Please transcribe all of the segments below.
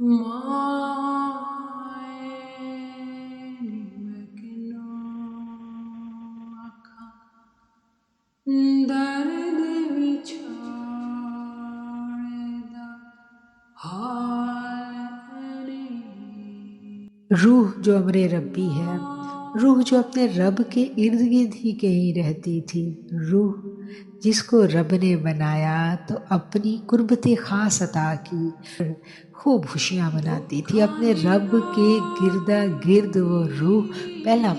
روح جو امر ربی ہے، روح جو اپنے رب کے ارد گرد ہی کہیں رہتی تھی، روح جس کو رب نے بنایا تو اپنی قربت خاص عطا کی، خوب خوشیاں مناتی تھی اپنے رب کے گردا گرد۔ وہ روح پہلا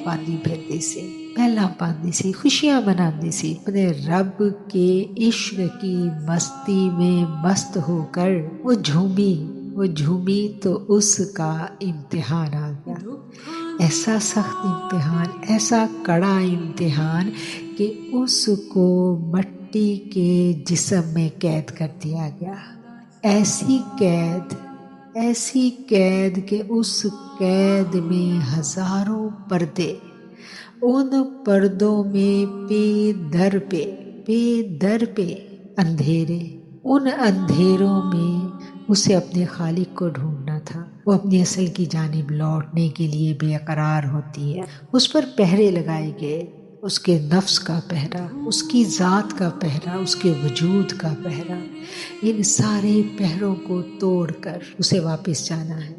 پاندی سی خوشیاں مناندی سی، اپنے رب کے عشق کی مستی میں مست ہو کر وہ جھومی تو اس کا امتحان آ گیا، ایسا سخت امتحان، ایسا کڑا امتحان کہ اس کو مٹی کے جسم میں قید کر دیا گیا۔ ایسی قید کہ اس قید میں ہزاروں پردے، ان پردوں میں پے در پہ اندھیرے، ان اندھیروں میں اسے اپنے خالق کو ڈھونڈنا تھا۔ وہ اپنی اصل کی جانب لوٹنے کے لیے بے قرار ہوتی ہے، اس پر پہرے لگائے گئے، اس کے نفس کا پہرا، اس کی ذات کا پہرا، اس کے وجود کا پہرا، ان سارے پہروں کو توڑ کر اسے واپس جانا ہے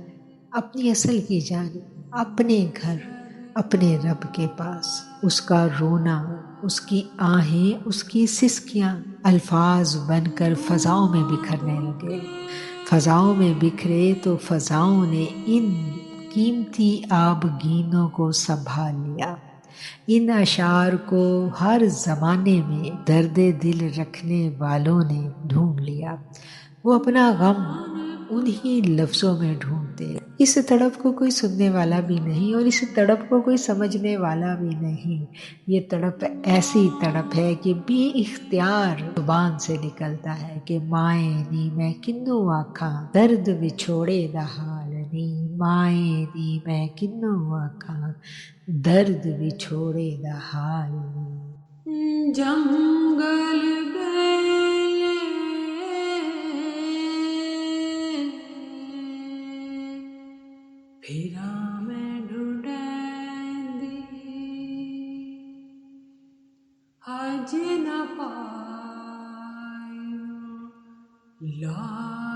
اپنی اصل کی جانب، اپنے گھر، اپنے رب کے پاس۔ اس کا رونا، اس کی آہیں، اس کی سسکیاں الفاظ بن کر فضاؤں میں بکھرنے لگے، فضاؤں میں بکھرے تو فضاؤں نے ان قیمتی آبگینوں کو سنبھال لیا، ان اشعار کو ہر زمانے میں درد دل رکھنے والوں نے ڈھونڈ لیا۔ وہ اپنا غم انہی لفظوں میں ڈھونڈتے، اس تڑپ کو کوئی سننے والا بھی نہیں اور اس تڑپ کو کوئی سمجھنے والا بھی نہیں۔ یہ تڑپ ایسی تڑپ ہے کہ بے اختیار زبان سے نکلتا ہے کہ مائیں نی میں کنوں آکھاں درد وچھوڑے دا حال نی، مائیں نی میں کنوں آکھاں درد وچھوڑے دا حال نی۔ جنگل بیلے پھراں میں ڈھونڈیندی، حج نہ پائیو لا